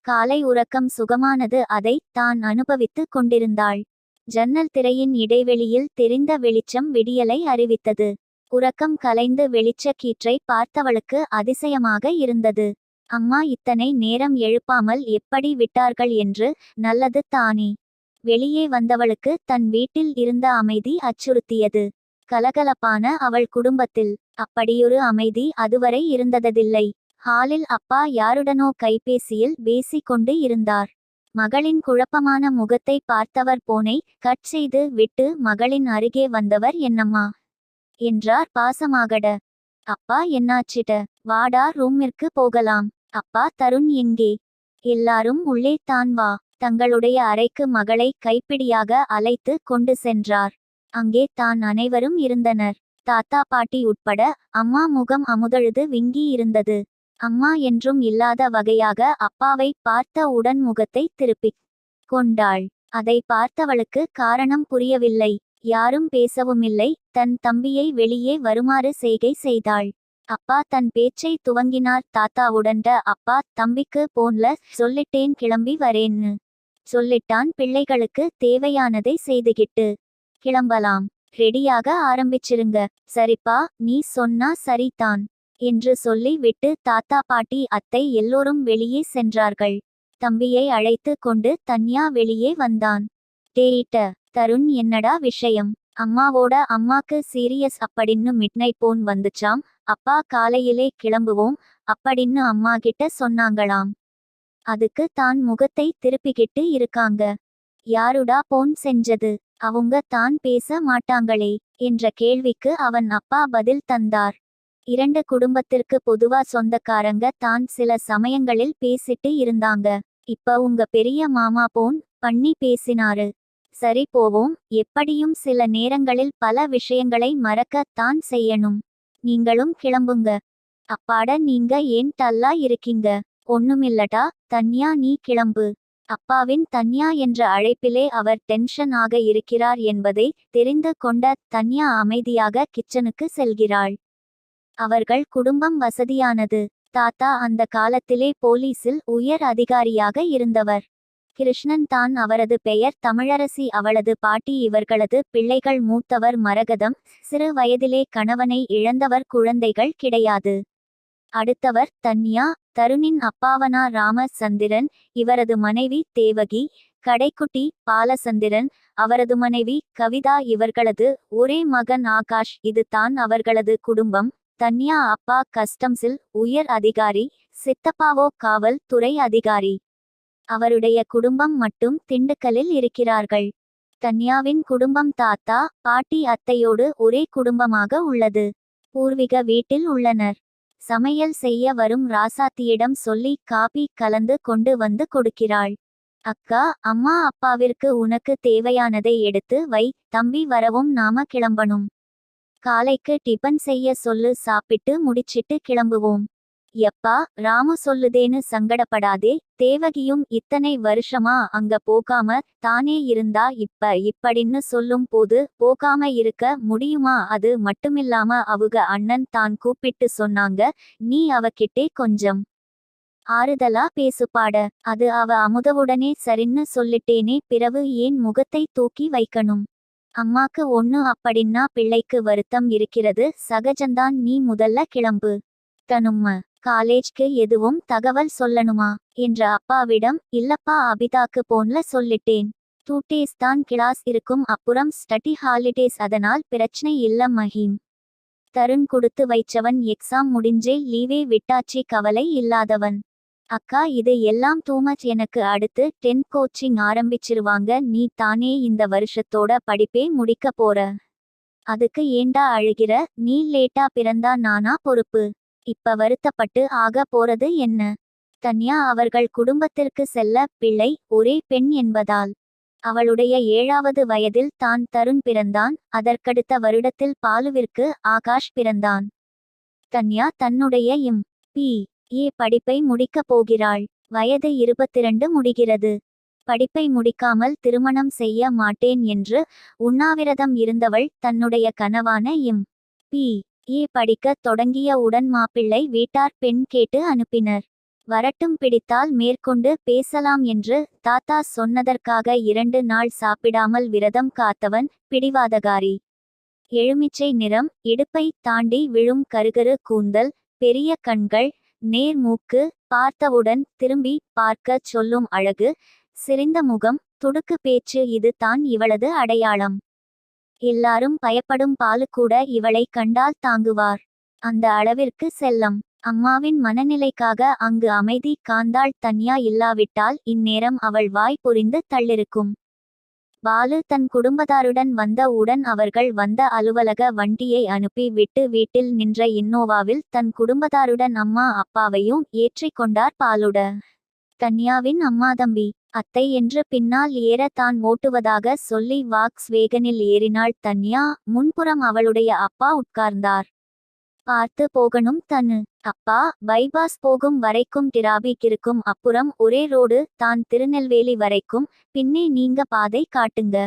காலை உறக்கம் சுகமானது, அதை தான் அனுபவித்து கொண்டிருந்தாள். ஜன்னல் திரையின் இடைவெளியில் தெரிந்த வெளிச்சம் விடியலை அறிவித்தது. உறக்கம் கலைந்து வெளிச்ச கீற்றை பார்த்தவளுக்கு அதிசயமாக இருந்தது. அம்மா இத்தனை நேரம் எழுப்பாமல் எப்படி விட்டார்கள் என்று. நல்லது தானே. வெளியே வந்தவளுக்கு தன் வீட்டில் இருந்த அமைதி அச்சுறுத்தியது. கலகலப்பான அவள் குடும்பத்தில் அப்படியொரு அமைதி அதுவரை இருந்ததில்லை. ஹாலில் அப்பா யாருடனோ கைபேசியில் பேசிக் கொண்டு இருந்தார். மகளின் குழப்பமான முகத்தை பார்த்தவர் போனை கட் செய்து விட்டு மகளின் அருகே வந்தவர், என்னம்மா என்றார் பாசமாகட. அப்பா என்னாச்சிட? வாடா, ரூமிற்கு போகலாம். அப்பா, தருண் எங்கே? எல்லாரும் உள்ளே தான் வா. தங்களுடைய அறைக்கு மகளை கைப்பிடியாக அழைத்து கொண்டு சென்றார். அங்கே தான் அனைவரும் இருந்தனர். தாத்தா பாட்டி உட்பட. அம்மா முகம் அமுதழுது விங்கி இருந்தது. அம்மா என்றும் இல்லாத வகையாக அப்பாவை பார்த்த உடன் முகத்தை திருப்பிக் கொண்டாள். அதை பார்த்தவளுக்கு காரணம் புரியவில்லை. யாரும் பேசவுமில்லை. தன் தம்பியை வெளியே வருமாறு செய்கை செய்தாள். அப்பா தன் பேச்சை துவங்கினார். தாத்தாவுடன்ட அப்பா, தம்பிக்கு போன்ல சொல்லிட்டேன், கிளம்பி வரேன்னு சொல்லிட்டான். பிள்ளைகளுக்கு தேவையானதை செய்துகிட்டு கிளம்பலாம். ரெடியாக ஆரம்பிச்சிருங்க. சரிப்பா, நீ சொன்னா சரிதான் என்று சொல்லி விட்டு தாத்தா பாட்டி அத்தை எல்லோரும் வெளியே சென்றார்கள். தம்பியை அழைத்து கொண்டு தன்யா வெளியே வந்தான். டேயிட்ட தருண், என்னடா விஷயம்? அம்மாக்கு சீரியஸ் அப்படின்னு மிட்நைட் போன் வந்துச்சாம். அப்பா காலையிலே கிளம்புவோம் அப்படின்னு அம்மா கிட்ட சொன்னாங்களாம். அதுக்கு தான் முகத்தை திருப்பிக்கிட்டு இருக்காங்க. யாருடா போன் செஞ்சது? அவங்க தான் பேச மாட்டாங்களே என்ற கேள்விக்கு அவன் அப்பா பதில் தந்தார். இரண்டு குடும்பத்திற்கு பொதுவா சொந்தக்காரங்க தான் சில சமயங்களில் பேசிட்டு இருந்தாங்க. இப்ப உங்க பெரிய மாமா போன் பண்ணி பேசினாரு. சரி போவோம், எப்படியும் சில நேரங்களில் பல விஷயங்களை மறக்க தான் செய்யணும். நீங்களும் கிளம்புங்க. அப்பாட, நீங்க ஏன் டல்லா இருக்கீங்க? ஒண்ணுமில்லடா தன்யா, நீ கிளம்பு. அப்பாவின் தன்யா என்ற அழைப்பிலே அவர் டென்ஷன் ஆக இருக்கிறார் என்பதை தெரிந்து கொண்ட தன்யா அமைதியாக கிச்சனுக்கு செல்கிறாள். அவர்கள் குடும்பம் வசதியானது. தாத்தா அந்த காலத்திலே போலீஸில் உயர் அதிகாரியாக இருந்தவர். கிருஷ்ணன் தான் அவரது பெயர். தமிழரசி அவளது பாட்டி. இவர்களது பிள்ளைகள் மூத்தவர் மரகதம். சிறு வயதிலே கணவனை இழந்தவர். குழந்தைகள் கிடையாது. அடுத்தவர் தன்யா. தருணின் அப்பாவனா ராமச்சந்திரன். இவரது மனைவி தேவகி. கடைக்குட்டி பாலசந்திரன். அவரது மனைவி கவிதா. இவர்களது ஒரே மகன் ஆகாஷ். இது தான் அவர்களது குடும்பம். தன்யா அப்பா கஸ்டம்ஸில் உயர் அதிகாரி. சித்தப்பாவோ காவல் துறை அதிகாரி. அவருடைய குடும்பம் மட்டும் திண்டுக்கல்லில் இருக்கிறார்கள். தன்யாவின் குடும்பம் தாத்தா பாட்டி அத்தையோடு ஒரே குடும்பமாக உள்ளது. பூர்வீக வீட்டில் உள்ளனர். சமையல் செய்ய வரும் ராசாத்தியிடம் சொல்லி காபி கலந்து கொண்டு வந்து கொடுக்கிறாள். அக்கா, அம்மா அப்பாவிற்கு உனக்கு தேவையானதை எடுத்து வை. தம்பி வரவும் நாம கிளம்பணும். காலைக்கு டிபன் செய்ய சொல்லு. சாப்பிட்டு முடிச்சிட்டு கிளம்புவோம். எப்பா, ராமு சொல்லுதேன்னு சங்கடப்படாதே. தேவகியும் இத்தனை வருஷமா அங்க போகாம தானே இருந்தா. இப்படின்னு சொல்லும் போது போகாம இருக்க முடியுமா? அது மட்டுமில்லாம அவுக அண்ணன் தான் கூப்பிட்டு சொன்னாங்க. நீ அவகிட்டே கொஞ்சம் ஆறுதலா பேசுப்பாட. அது அவ அமுதவுடனே சரின்னு சொல்லிட்டேனே. பிறவு ஏன் முகத்தை தூக்கி வைக்கணும்? அம்மாக்கு ஒண்ணு அப்படின்னா பிள்ளைக்கு வருத்தம் இருக்கிறது. சகஜந்தான். நீ முதல்ல கிளம்பு. தனும்ம காலேஜ்க்கு எதுவும் தகவல் சொல்லணுமா என்ற அப்பாவிடம், இல்லப்பா, அபிதாக்கு போன்ல சொல்லிட்டேன். 2 days தான் கிளாஸ் இருக்கும். அப்புறம் ஸ்டடி ஹாலிடேஸ். அதனால் பிரச்சனை இல்ல மஹீம். தருண் கொடுத்து வைச்சவன். எக்ஸாம் முடிஞ்சே லீவே விட்டாச்சி. கவலை இல்லாதவன். அக்கா, இது எல்லாம் டூமச் எனக்கு. அடுத்து 10th கோச்சிங் ஆரம்பிச்சிருவாங்க. நீ தானே இந்த வருஷத்தோட படிப்பே முடிக்க போற. அதுக்கு ஏண்டா அழுகிற? நீ லேட்டா பிறந்தா நானா பொறுப்பு? இப்ப வருத்தப்பட்டு ஆக போறது என்ன? தன்யா அவர்கள் குடும்பத்திற்கு செல்ல பிள்ளை. ஒரே பெண் என்பதால் அவளுடைய 7வது வயதில் தான் தருண் பிறந்தான். அதற்கடுத்த வருடத்தில் பாலுவிற்கு ஆகாஷ் பிறந்தான். தன்யா தன்னுடைய M.P.A படிப்பை முடிக்கப் போகிறாள். வயது 22 முடிகிறது. படிப்பை முடிக்காமல் திருமணம் செய்ய மாட்டேன் என்று உண்ணாவிரதம் இருந்தவள் தன்னுடைய கனவான M.P.A படிக்க தொடங்கிய உடன் மாப்பிள்ளை வீட்டார் பெண் கேட்டு அனுப்பினர். வரட்டும், பிடித்தால் மேற்கொண்டு பேசலாம் என்று தாத்தா சொன்னதற்காக 2 நாள் சாப்பிடாமல் விரதம் காத்தவன் பிடிவாதகாரி. எலுமிச்சை நிறம், இடுப்பை தாண்டி விழும் கருகரு கூந்தல், பெரிய கண்கள், நேர் மூக்கு, பார்த்தவுடன் திரும்பி பார்க்கச் சொல்லும் அழகு, சிரிந்த முகம், துடுக்கு பேச்சு, இது தான் இவளது அடையாளம். எல்லாரும் பயப்படும் பாலு கூட இவளை கண்டால் தாங்குவார். அந்த அளவிற்கு செல்லம். அம்மாவின் மனநிலைக்காக அங்கு அமைதி காந்தாள். தன்யா இல்லாவிட்டால் இந்நேரம் அவள் வாய் பொரிந்து தள்ளிருக்கும். பாலு தன் குடும்பத்தாருடன் வந்த உடன் அவர்கள் வந்த அலுவலக வண்டியை அனுப்பி விட்டு வீட்டில் நின்ற இன்னோவாவில் தன் குடும்பத்தாருடன் அம்மா அப்பாவையும் ஏற்றிக் கொண்டார் பாலுட. தன்யாவின் அம்மா தம்பி அத்தை என்று பின்னால் ஏற தான் ஓட்டுவதாக சொல்லி வாக்ஸ் வேகனில் ஏறினாள் தன்யா. முன்புறம் அவளுடைய அப்பா உட்கார்ந்தார். பார்த்து போகணும் தனு. அப்பா, பைபாஸ் போகும் வரைக்கும் டிராபிக் இருக்கும், அப்புறம் ஒரே ரோடு தான் திருநெல்வேலி வரைக்கும், பின்னே நீங்க பாதை காட்டுங்க.